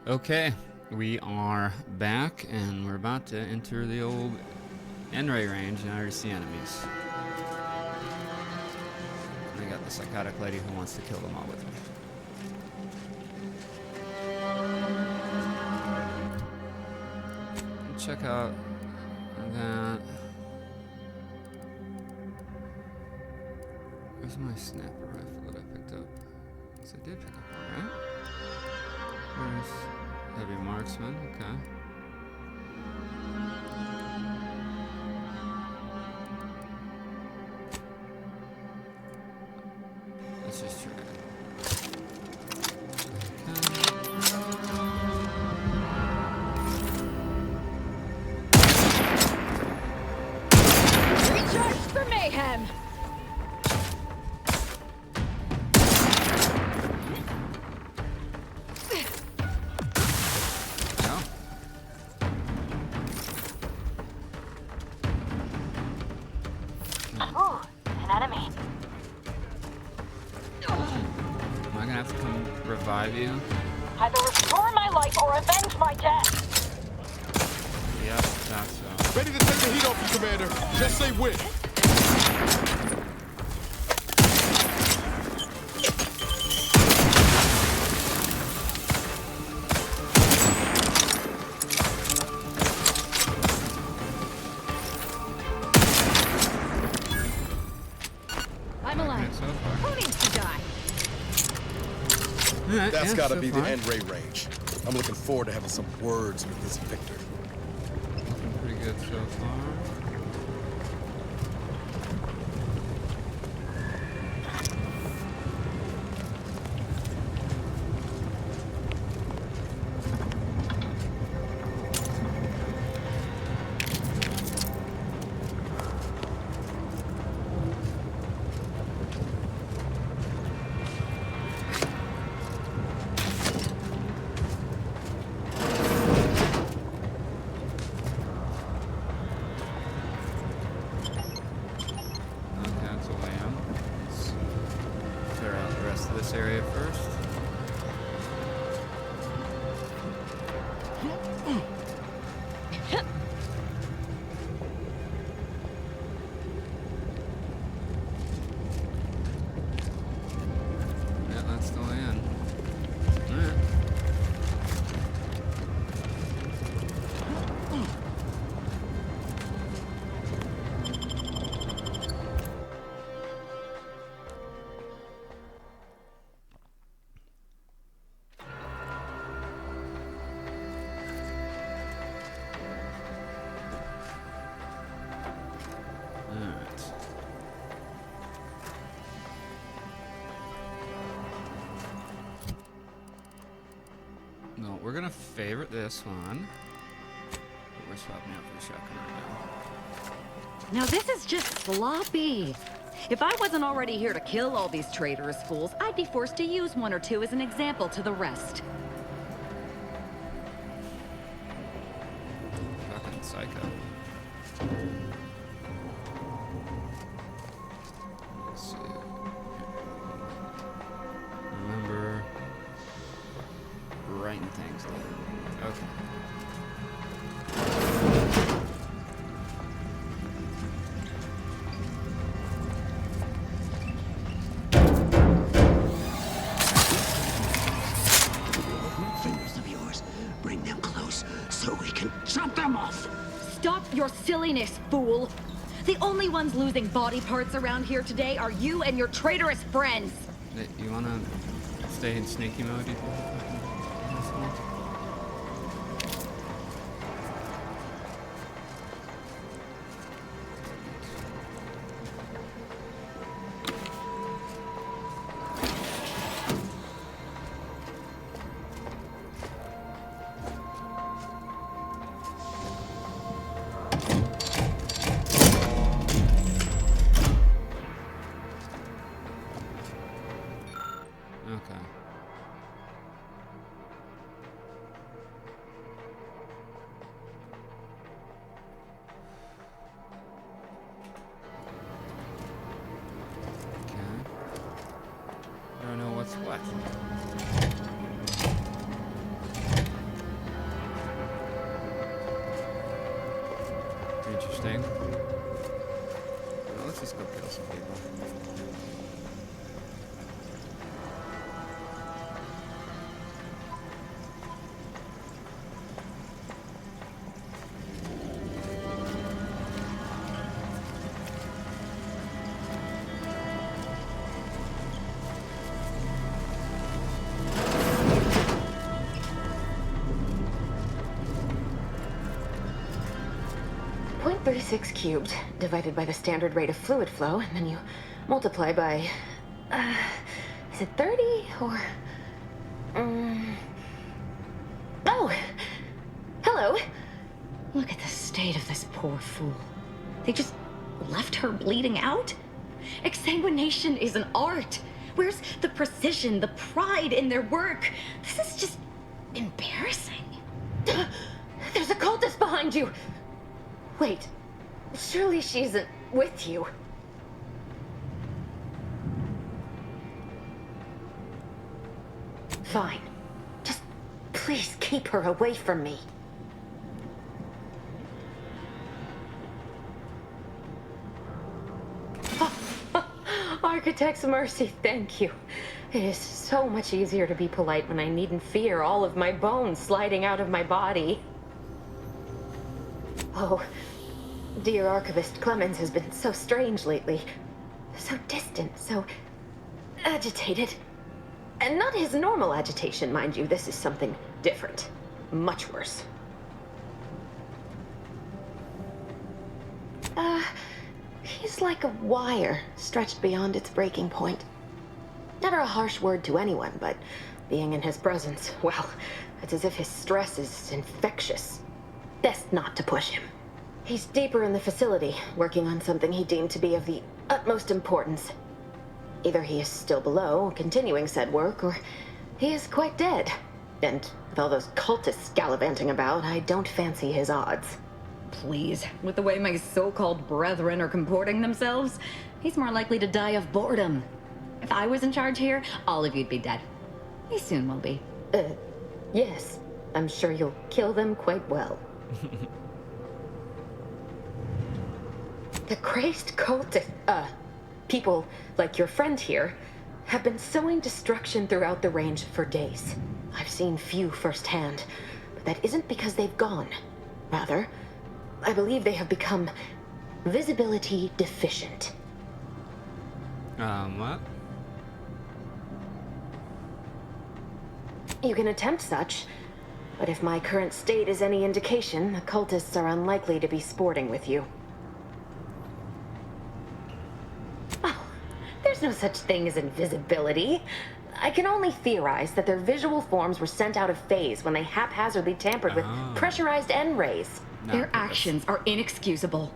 Okay, we are back, and we're about to enter the old N-ray range, and I already see enemies. And I got the psychotic lady who wants to kill them all with me. Check out that. Where's my sniper rifle that I picked up? Yes, I did pick up one, right? Where's heavy marksman? Okay. Let's just try it. Recharge for mayhem! Ooh, an enemy. Am I gonna have to come revive you? Either restore my life or avenge my death. Yep, that's so. Ready to take the heat off you, Commander. Just say when. I'm alive. So far. Who needs to die? Alright, That's yeah, gotta so be far. the N-ray range. I'm looking forward to having some words with this Victor. Looking pretty good so far. Okay, that's a lamb. Let's clear out the rest of this area first. Yeah, that's the land. Alright. Alright. No, we're gonna favorite this one. We're swapping out for a shotgun right now. Now this is just sloppy. If I wasn't already here to kill all these traitorous fools, I'd be forced to use one or two as an example to the rest. Fucking psycho. Let's see. Remember writing things down. Okay. Fingers of yours. Bring them close so we can chop them off. Stop your silliness, fool! The only ones losing body parts around here today are you and your traitorous friends! Hey, you wanna stay in sneaky mode, you fucking asshole? Okay. what? interesting. Well, let's just go kill some people. .36 cubed divided by the standard rate of fluid flow, and then you multiply by, is it 30 or, oh, hello. Look at the state of this poor fool. They just left her bleeding out? Exsanguination is an art. Where's the precision, the pride in their work? This is just embarrassing. There's a cultist behind you. Wait, surely she isn't with you. Fine. Just please keep her away from me. Architect's mercy, thank you. It is so much easier to be polite when I needn't fear all of my bones sliding out of my body. Oh, dear Archivist Clemens has been so strange lately. So distant, so agitated. And not his normal agitation, mind you. This is something different. Much worse. He's like a wire stretched beyond its breaking point. Never a harsh word to anyone, but being in his presence, well, it's as if his stress is infectious. Best not to push him. He's deeper in the facility, working on something he deemed to be of the utmost importance. Either he is still below, continuing said work, or he is quite dead. And with all those cultists gallivanting about, I don't fancy his odds. Please, with the way my so-called brethren are comporting themselves, he's more likely to die of boredom. If I was in charge here, all of you'd be dead. He soon will be. Yes. I'm sure you'll kill them quite well. The crazed cultist, people like your friend here have been sowing destruction throughout the range for days. I've seen few firsthand, but that isn't because they've gone. Rather, I believe they have become visibility deficient. What? You can attempt such, but if my current state is any indication, the cultists are unlikely to be sporting with you. Oh, there's no such thing as invisibility. I can only theorize that their visual forms were sent out of phase when they haphazardly tampered with pressurized N-rays. Their actions are inexcusable.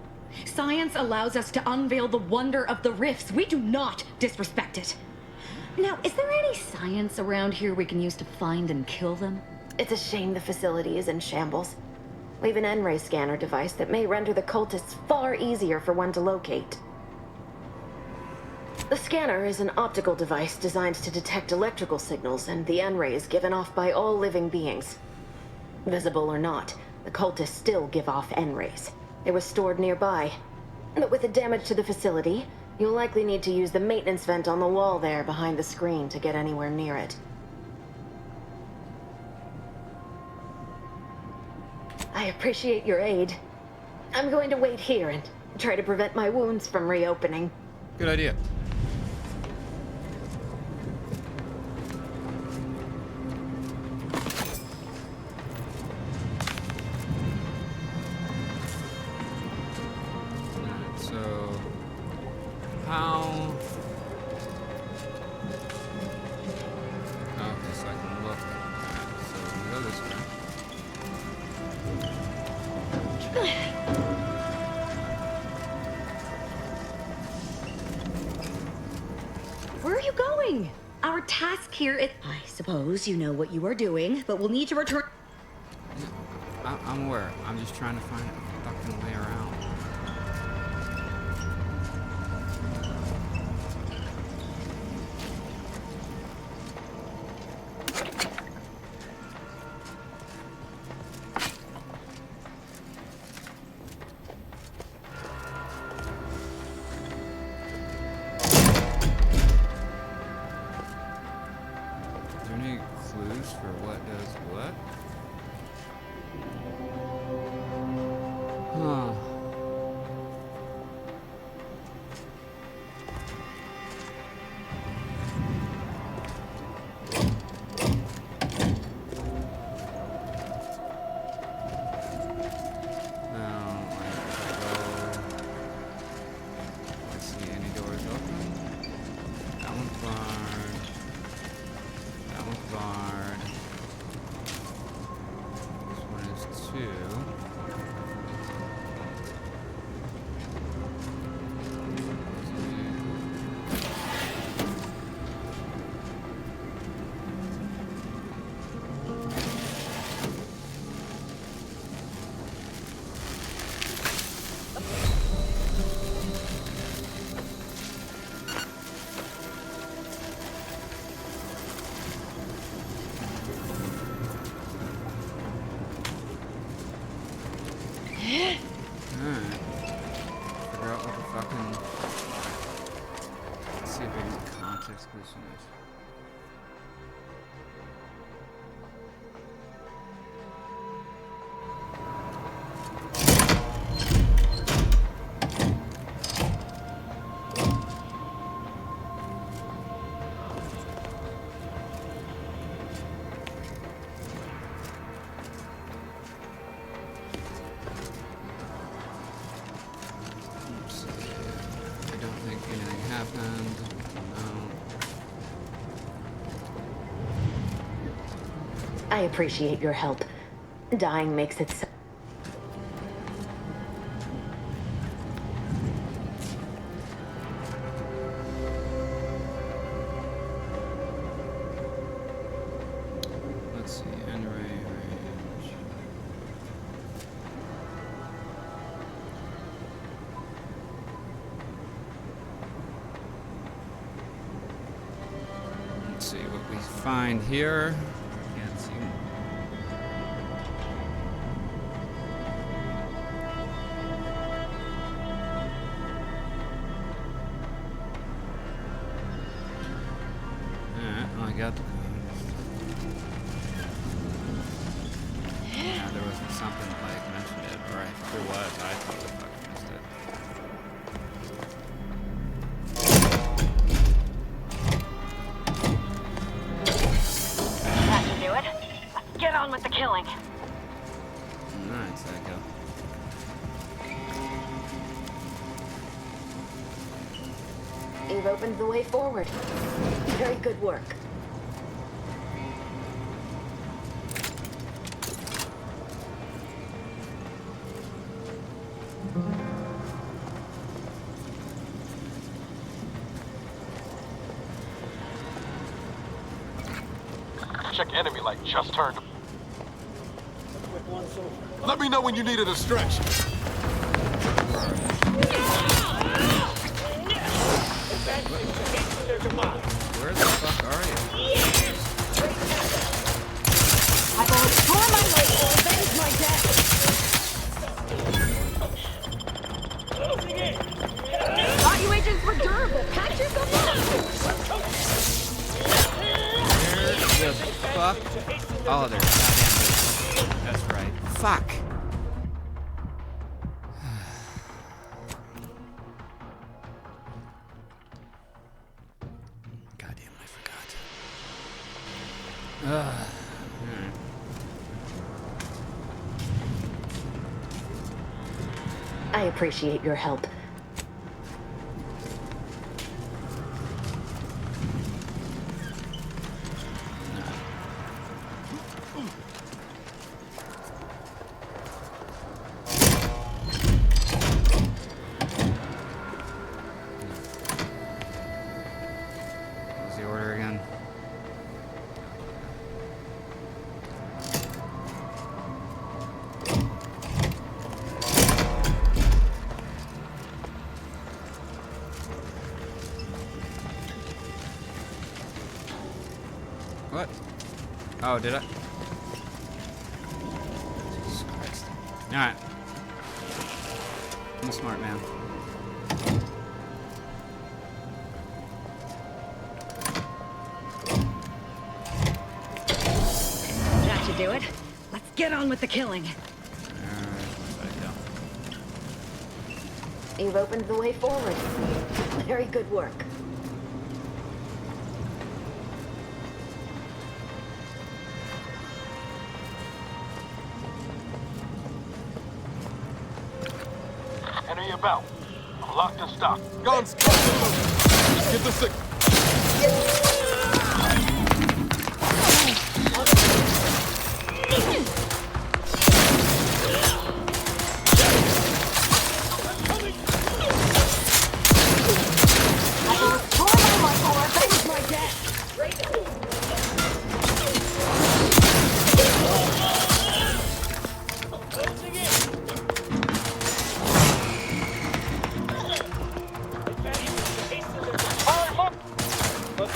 Science allows us to unveil the wonder of the rifts. We do not disrespect it. Now, is there any science around here we can use to find and kill them? It's a shame the facility is in shambles. We have an N-ray scanner device that may render the cultists far easier for one to locate. The scanner is an optical device designed to detect electrical signals and the N-rays given off by all living beings. Visible or not, the cultists still give off N-rays. It was stored nearby. But with the damage to the facility, you'll likely need to use the maintenance vent on the wall there behind the screen to get anywhere near it. I appreciate your aid. I'm going to wait here and try to prevent my wounds from reopening. Good idea. Alright, so how? Okay, so I can look. Alright, so we can go this way. Where are you going? Our task here is... I suppose you know what you are doing, but we'll need to return... I'm aware. I'm just trying to find a fucking way around. clues for what does what? Huh. I appreciate your help. Dying makes it so. Let's see, N-ray range. Let's see what we find here. Can't see. I got the. Yeah, there wasn't something like mentioned it, or if there was, I totally fucking missed it. That should do it. Get on with the killing. Alright, Psycho. You've opened the way forward. Very good work. Check enemy light just turned. Let me know when you needed a stretch. Where the fuck are you? I will restore my life or avenge my death. Thought you agents were durable. Patch yourself Where the fuck? Oh, there's goddamn. That's right. Fuck. Goddamn, I forgot. Alright. I appreciate your help. What was the order again? What? Oh, did I? Jesus Christ. Alright. I'm a smart man. do it. Let's get on with the killing. You've opened the way forward. Very good work. Enter your belt. I'm locked and stocked. Guns, get the signal.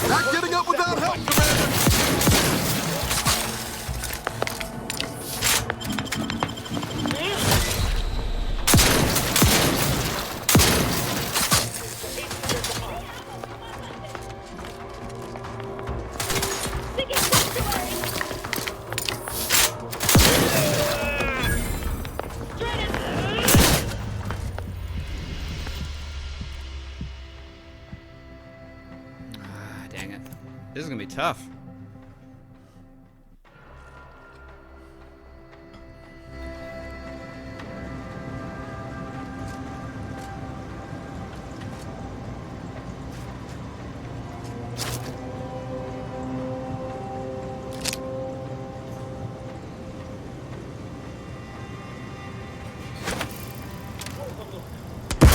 Not getting up without help, Commander! Dang it. This is gonna be tough.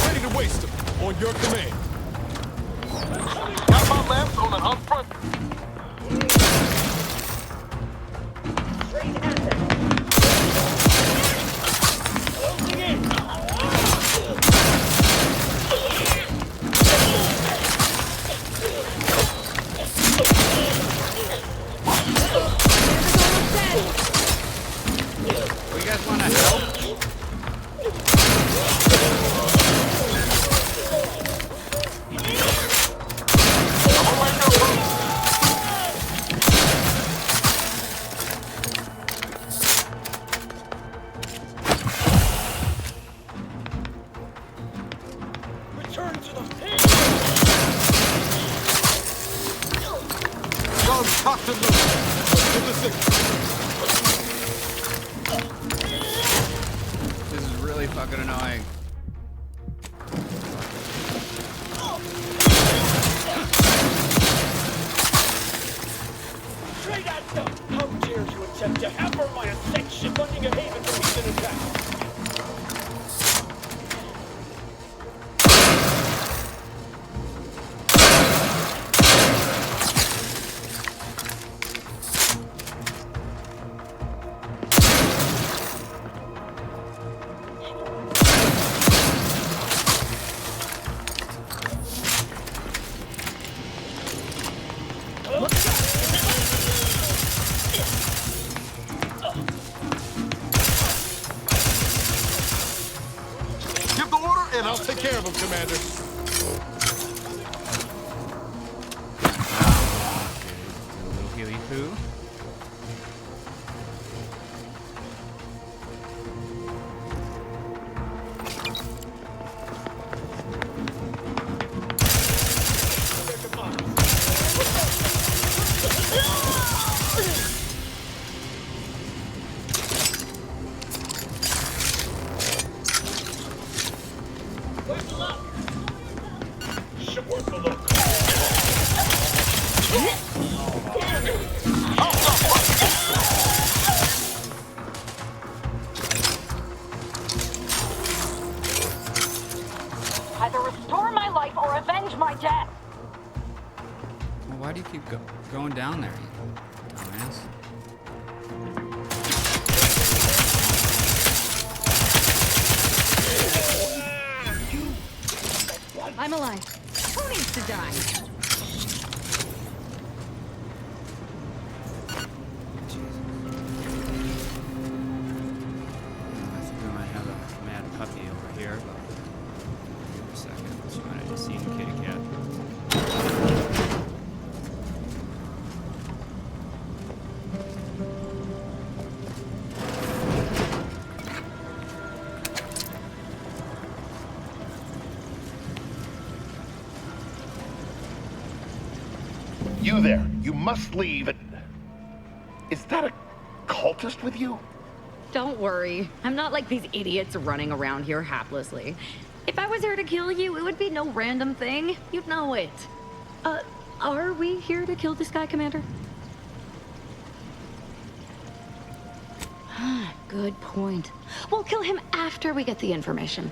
Ready to waste them. On your command. Got my lamps on the up front. You guys wanna help? Return to the pit. Guns, cocked and loose. Get the signal. This is really fucking annoying. Straight at them. How dare you attempt to hamper my ascension, running a haven from heathen attack? Give the order, and I'll take care of them, Commander. A little healy poo. Should work a look. Either restore my life or avenge my death. Well, why do you keep going down there, you dumbass? I'm alive. Who needs to die? I think we might have a mad puppy over here, but give me a second. She might have just seen the kitty cat. You there. You must leave. Is that a cultist with you? Don't worry. I'm not like these idiots running around here haplessly. If I was here to kill you, it would be no random thing. You'd know it. Are we here to kill this guy, Commander? Good point. We'll kill him after we get the information.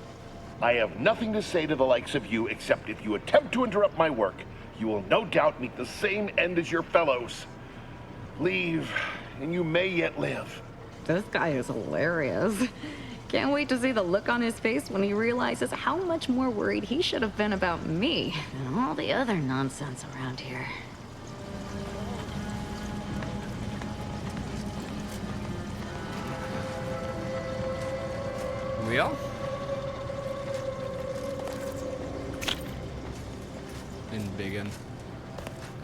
I have nothing to say to the likes of you, except if you attempt to interrupt my work, you will no doubt meet the same end as your fellows. Leave, and you may yet live. This guy is hilarious. Can't wait to see the look on his face when he realizes how much more worried he should have been about me than all the other nonsense around here. Wheel? In Biggin.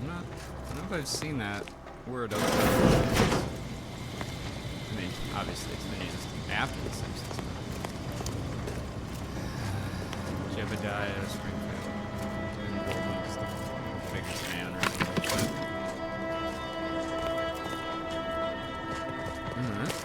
I don't know if I've seen that word over there. I mean, obviously it's been used after The Simpsons. Jebediah Springfield. And Bolton's the biggest fan or something like that. Alright.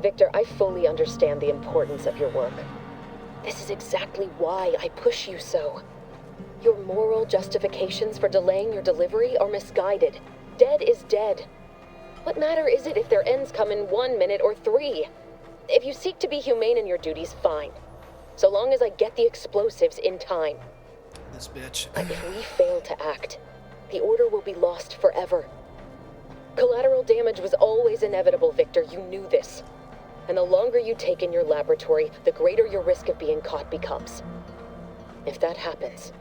Victor, I fully understand the importance of your work. This is exactly why I push you so. Your moral justifications for delaying your delivery are misguided. Dead is dead. What matter is it if their ends come in 1 minute or 3? If you seek to be humane in your duties, fine. So long as I get the explosives in time. This bitch. But if we fail to act, the order will be lost forever. Collateral damage was always inevitable, Victor. You knew this. And the longer you take in your laboratory, the greater your risk of being caught becomes. If that happens,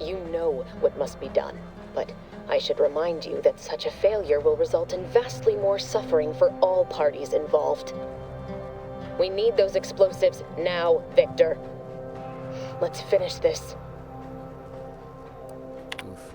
you know what must be done. But I should remind you that such a failure will result in vastly more suffering for all parties involved. We need those explosives now, Victor. Let's finish this. Oof.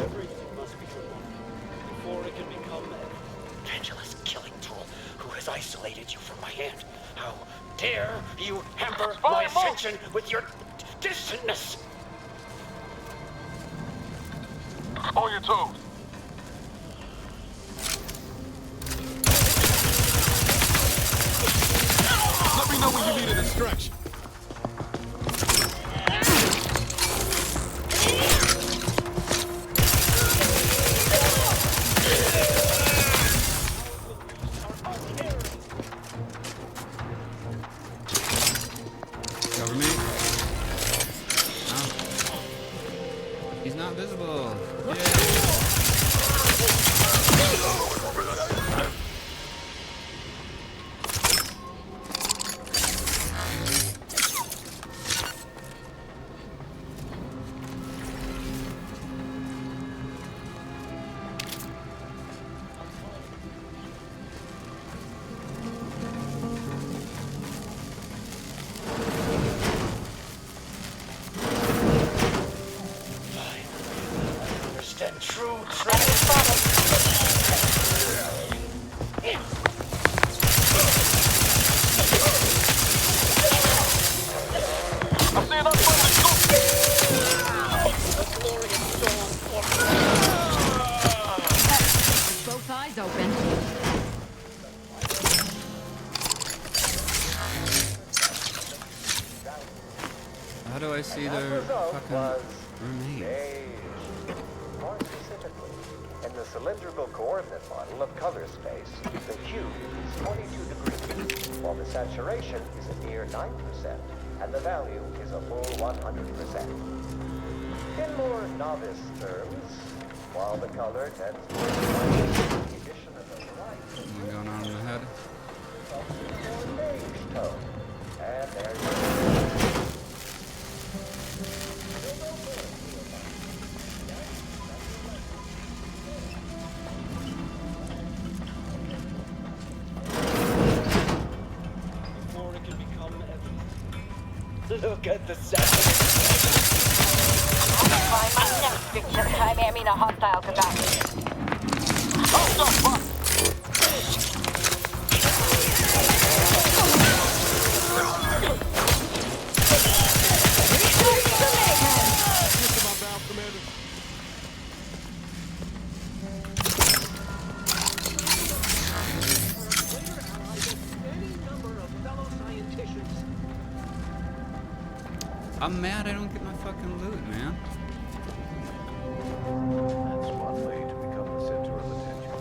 Everything must be removed before it can become a pendulous killing tool who has isolated you from my hand. How dare you hamper my ascension with your distantness? On your toes. distraction. Cover me. Oh. He's not visible. Yay. Understand true training. Both eyes open. How do I see their fucking remains? More specifically, in the cylindrical coordinate model of color space, the hue is 22 degrees, while the saturation is a mere 9%, and the value is a full 100%. In more novice terms, while the color tends towards the addition of a light, Something going on in the head. more beige tone. And there you go. Before it can become evident. Look at the saturation. Find my next victim. I mean a hostile combatant. I'm mad I don't get my fucking loot, man. That's one way to become the center of attention.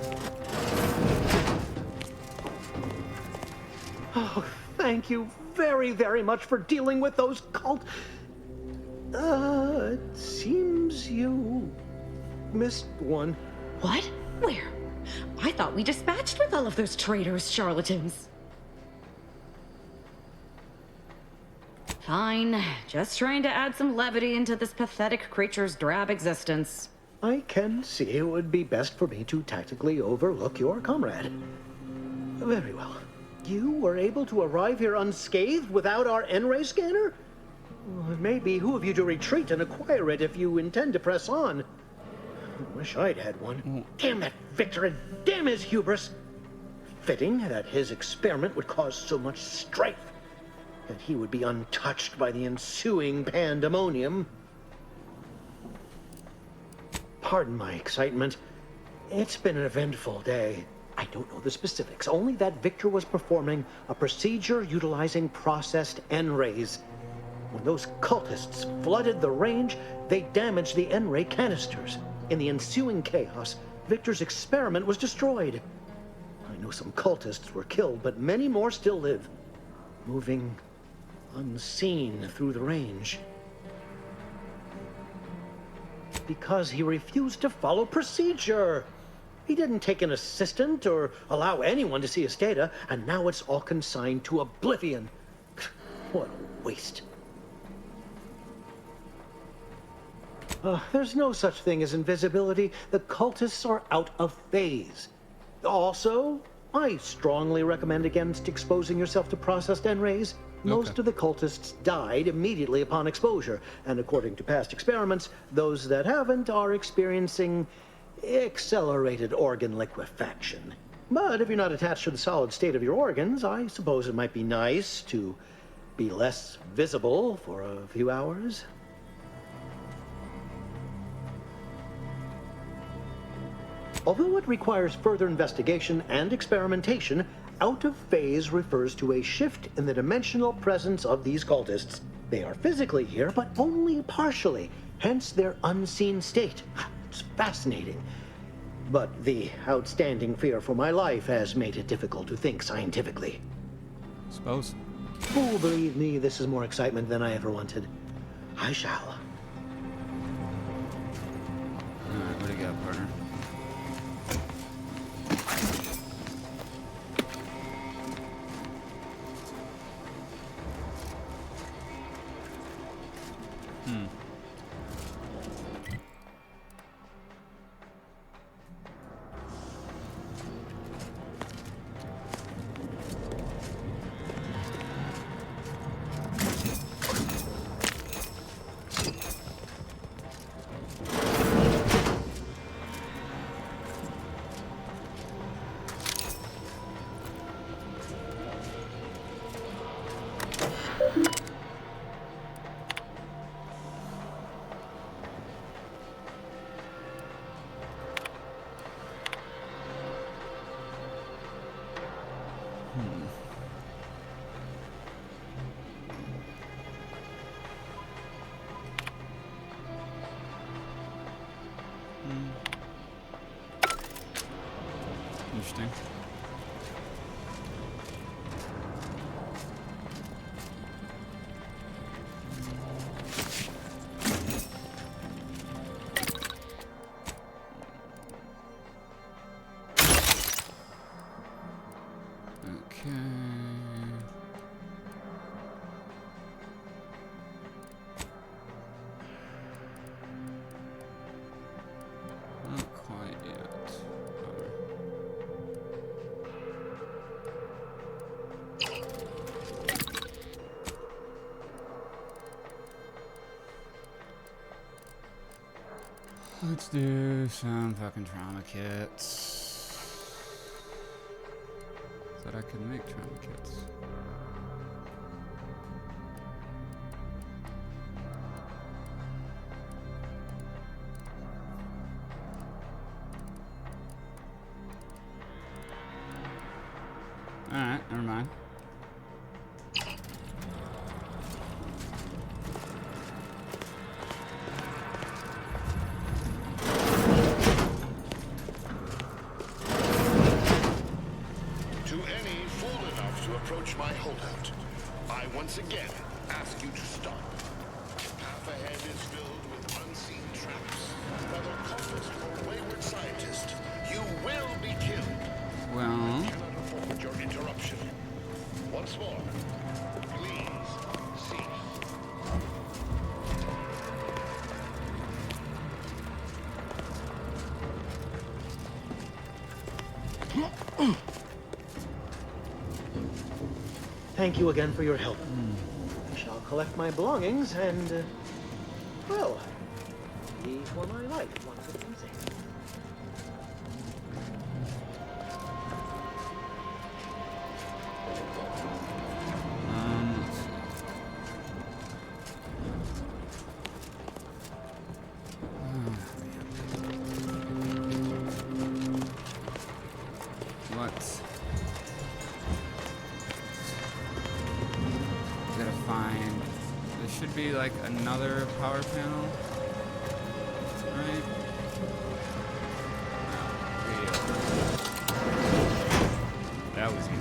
Oh, thank you very, very much for dealing with those cult... it seems you missed one. What? Where? I thought we dispatched with all of those traitorous charlatans. Fine. Just trying to add some levity into this pathetic creature's drab existence. I can see it would be best for me to tactically overlook your comrade. Very well. You were able to arrive here unscathed without our N-ray scanner? Well, it may behoove you to retreat and acquire it if you intend to press on. I wish I'd had one. Damn that Victor and damn his hubris! Fitting that his experiment would cause so much strife, that he would be untouched by the ensuing pandemonium. Pardon my excitement. It's been an eventful day. I don't know the specifics, only that Victor was performing a procedure utilizing processed N-rays. When those cultists flooded the range, they damaged the N-ray canisters. In the ensuing chaos, Victor's experiment was destroyed. I know some cultists were killed, but many more still live, moving unseen through the range. Because he refused to follow procedure. He didn't take an assistant or allow anyone to see his data, and now it's all consigned to oblivion. What a waste. There's no such thing as invisibility. The cultists are out of phase. Also, I strongly recommend against exposing yourself to processed N-rays. Most of the cultists died immediately upon exposure, and according to past experiments, those that haven't are experiencing accelerated organ liquefaction. But if you're not attached to the solid state of your organs, I suppose it might be nice to be less visible for a few hours. Although it requires further investigation and experimentation, out of phase refers to a shift in the dimensional presence of these cultists. They are physically here, but only partially, hence their unseen state. It's fascinating. But the outstanding fear for my life has made it difficult to think scientifically. Suppose. Oh, believe me, this is more excitement than I ever wanted. I shall. Alright, what do you got, partner? Interesting. Okay. Not quite yet. Let's do some fucking trauma kits. That I can make trauma kits. Alright, never mind. Approach my holdout. I once again ask you to stop. Path ahead is filled with unseen traps. Whether cultist or wayward scientist, you will be killed. Well, I cannot afford your interruption. Once more, please cease. Thank you again for your help. I shall collect my belongings and, well, leave for my life once it's easy. let's see. What? Gotta find. There should be like another power panel, right? That was easy.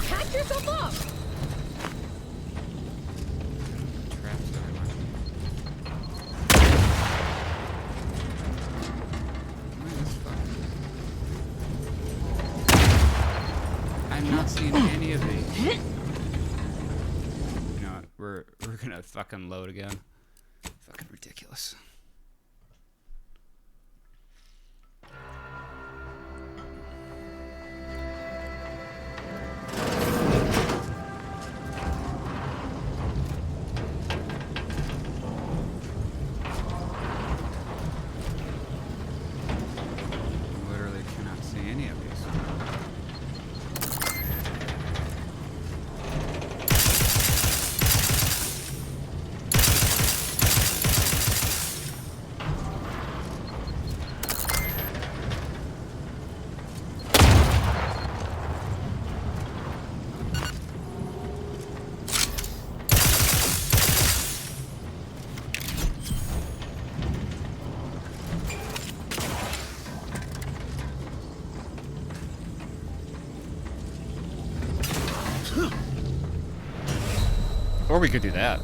Catch yourself up! Traps everywhere. Where is fucking... I'm not seeing any of these. You know what? We're gonna fucking load again. Fucking ridiculous. Or we could do that.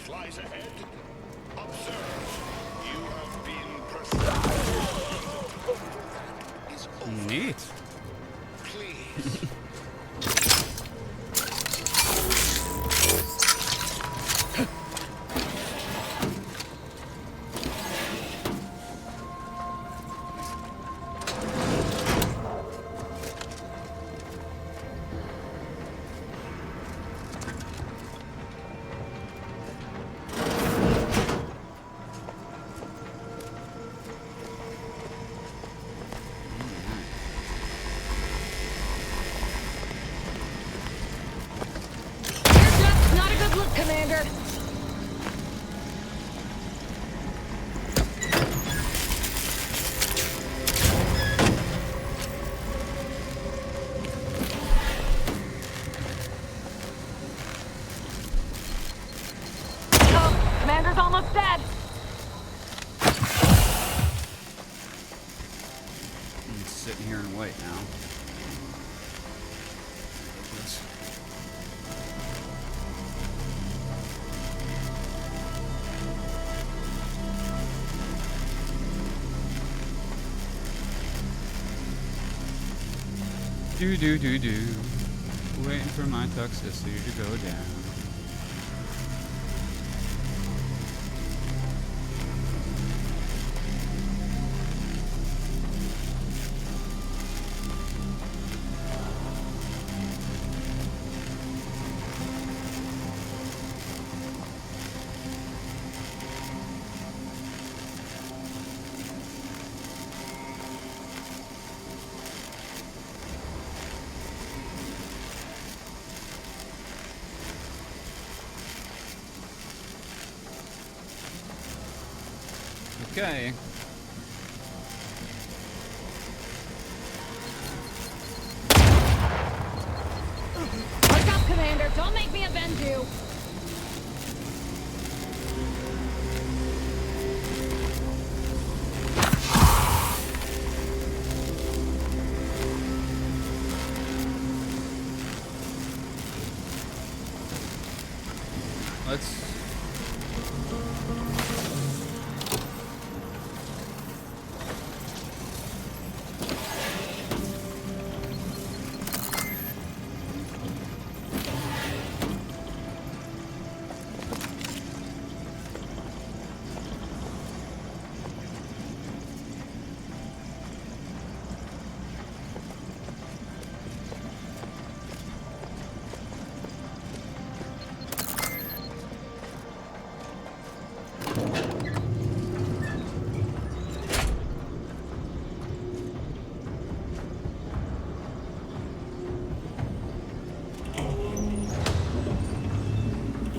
lies ahead. Observe. You have been precise. Neat. Please. Commander! Oh, Commander's almost dead! I'm sitting here and wait now. Do. Waiting for my toxicity to go down. Okay. Wake up, Commander! Don't make me avenge you! Let's...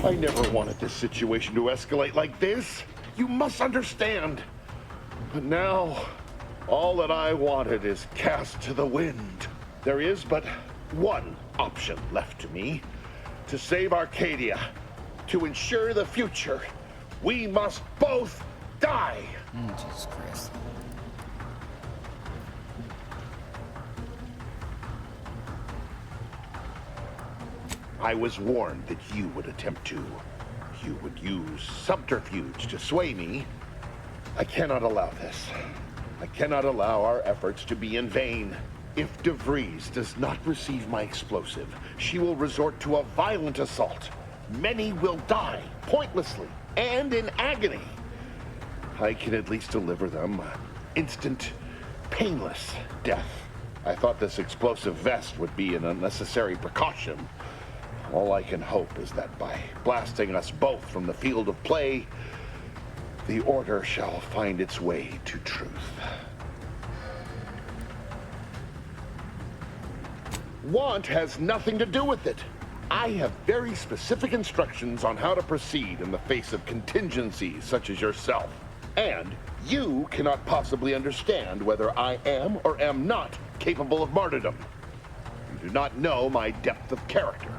I never wanted this situation to escalate like this. You must understand. But now, all that I wanted is cast to the wind. There is but one option left to me. To save Arcadia, to ensure the future, we must both die. Jesus Christ. I was warned that you would attempt to. You would use subterfuge to sway me. I cannot allow this. I cannot allow our efforts to be in vain. If DeVries does not receive my explosive, she will resort to a violent assault. Many will die, pointlessly, and in agony. I can at least deliver them instant, painless death. I thought this explosive vest would be an unnecessary precaution. All I can hope is that by blasting us both from the field of play, the Order shall find its way to truth. Want has nothing to do with it. I have very specific instructions on how to proceed in the face of contingencies such as yourself. And you cannot possibly understand whether I am or am not capable of martyrdom. You do not know my depth of character.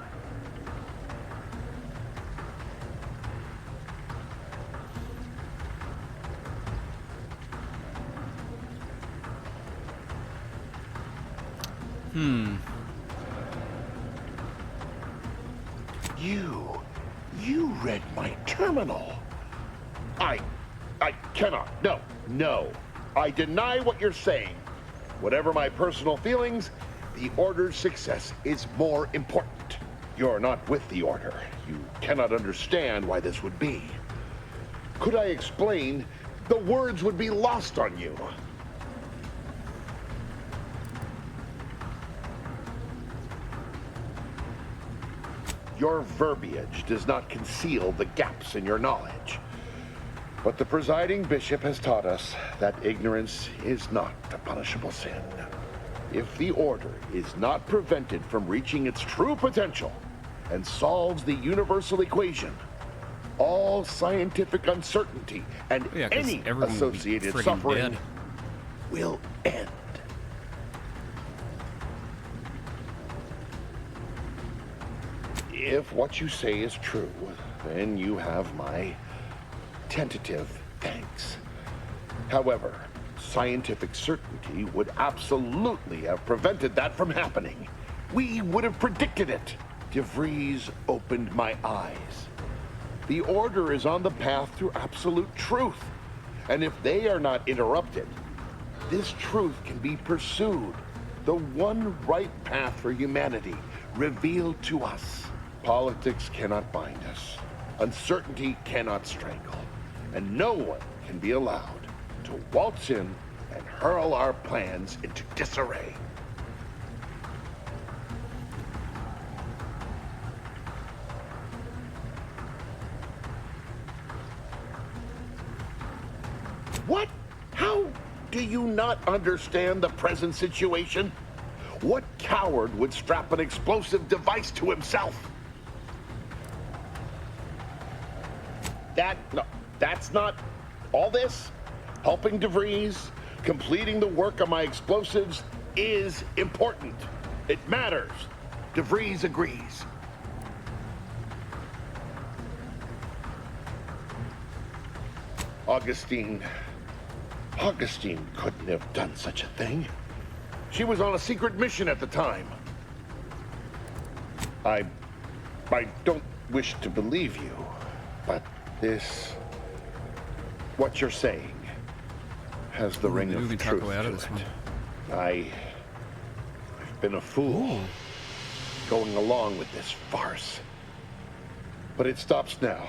You read my terminal. I cannot. No. I deny what you're saying. Whatever my personal feelings, the Order's success is more important. You're not with the Order. You cannot understand why this would be. Could I explain, the words would be lost on you. Your verbiage does not conceal the gaps in your knowledge. But the presiding bishop has taught us that ignorance is not a punishable sin. If the Order is not prevented from reaching its true potential and solves the universal equation, all scientific uncertainty and any associated suffering will end. If what you say is true, then you have my tentative thanks. However, scientific certainty would absolutely have prevented that from happening. We would have predicted it. DeVries opened my eyes. The Order is on the path to absolute truth. And if they are not interrupted, this truth can be pursued. The one right path for humanity revealed to us. Politics cannot bind us. Uncertainty cannot strangle. And no one can be allowed to waltz in and hurl our plans into disarray. What? How do you not understand the present situation? What coward would strap an explosive device to himself? That's not all this. Helping DeVries, completing the work on my explosives is important. It matters. DeVries agrees. Augustine couldn't have done such a thing. She was on a secret mission at the time. I don't wish to believe you, but what you're saying has the ring of truth to it. I've been a fool going along with this farce. But it stops now.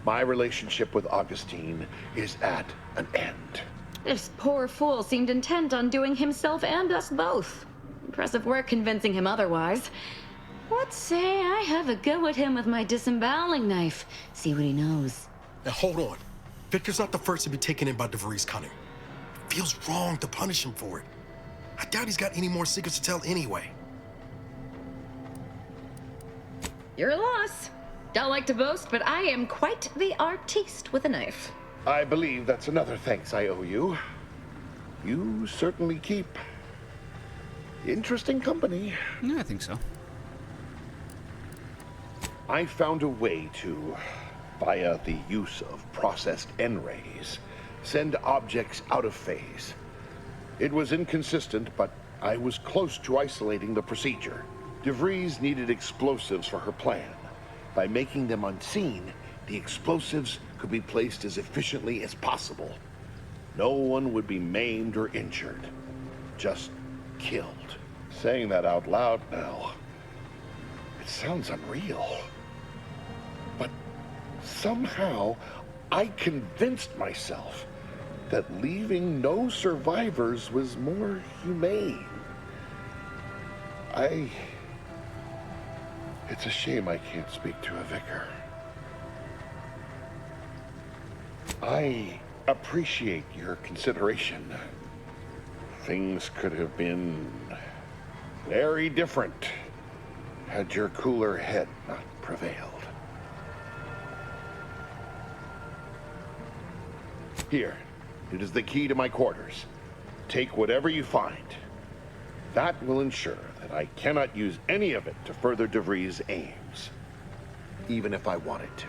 My relationship with Augustine is at an end. This poor fool seemed intent on doing himself and us both. Impressive work convincing him otherwise. Let's say I have a go at him with my disemboweling knife. See what he knows. Now hold on. Victor's not the first to be taken in by DeVries' cunning. It feels wrong to punish him for it. I doubt he's got any more secrets to tell anyway. Your loss. Don't like to boast, but I am quite the artiste with a knife. I believe that's another thanks I owe you. You certainly keep interesting company. Yeah, I think so. I found a way to, via the use of processed N-rays, send objects out of phase. It was inconsistent, but I was close to isolating the procedure. DeVries needed explosives for her plan. By making them unseen, the explosives could be placed as efficiently as possible. No one would be maimed or injured, just killed. Saying that out loud now, it sounds unreal. But somehow, I convinced myself that leaving no survivors was more humane. It's a shame I can't speak to a vicar. I appreciate your consideration. Things could have been very different had your cooler head not prevailed. Here, it is the key to my quarters. Take whatever you find. That will ensure that I cannot use any of it to further DeVries' aims, even if I wanted to.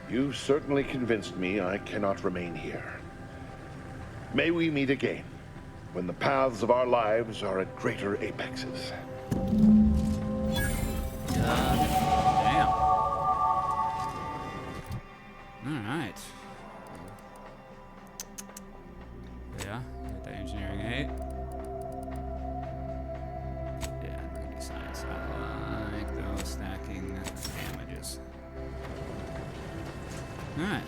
You certainly convinced me I cannot remain here. May we meet again, when the paths of our lives are at greater apexes. Damn. Alright. Yeah, get that engineering 8. Yeah, pretty science. I like those stacking damages. Alright.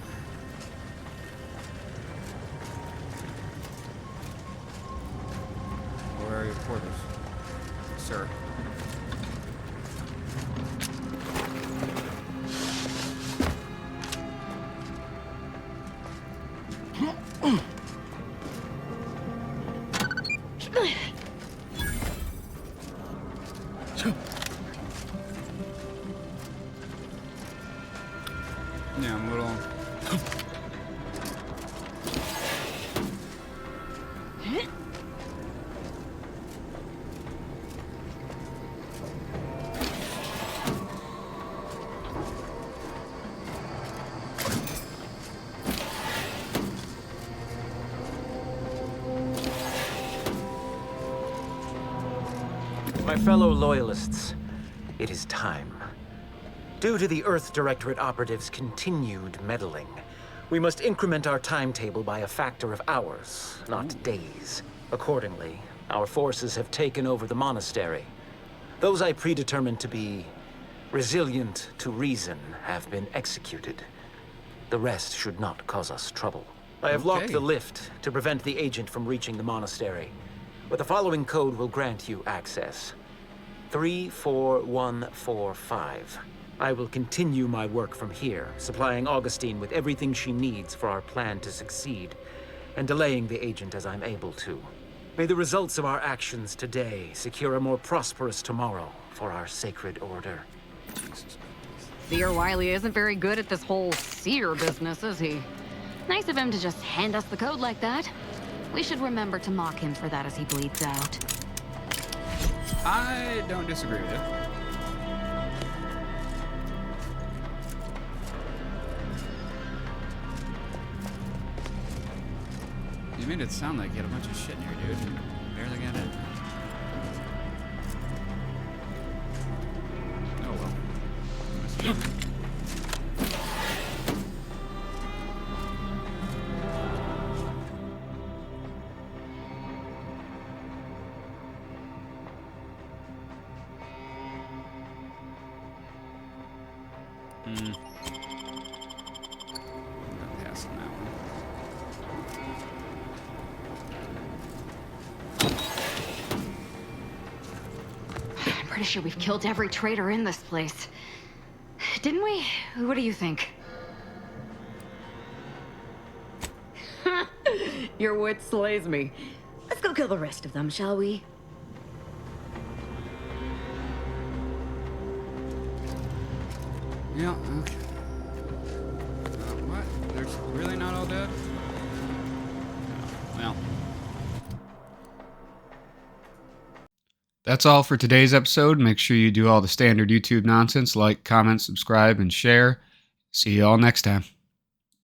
Where are your quarters, sir? Yeah, I'm a little... My fellow Loyalists, it is time. Due to the Earth Directorate operatives' continued meddling, we must increment our timetable by a factor of hours, not days. Accordingly, our forces have taken over the monastery. Those I predetermined to be resilient to reason have been executed. The rest should not cause us trouble. I have locked the lift to prevent the agent from reaching the monastery, but the following code will grant you access. 34145. I will continue my work from here, supplying Augustine with everything she needs for our plan to succeed, and delaying the agent as I'm able to. May the results of our actions today secure a more prosperous tomorrow for our sacred order. Seer Wiley isn't very good at this whole seer business, is he? Nice of him to just hand us the code like that. We should remember to mock him for that as he bleeds out. I don't disagree with you. You made it sound like you had a bunch of shit in here, dude. Barely got it. Oh well. Pass on that one. I'm pretty sure we've killed every traitor in this place. Didn't we? What do you think? Your wit slays me. Let's go kill the rest of them, shall we? Yeah, okay. What? They're really not all dead? Well. That's all for today's episode. Make sure you do all the standard YouTube nonsense, like, comment, subscribe, and share. See you all next time.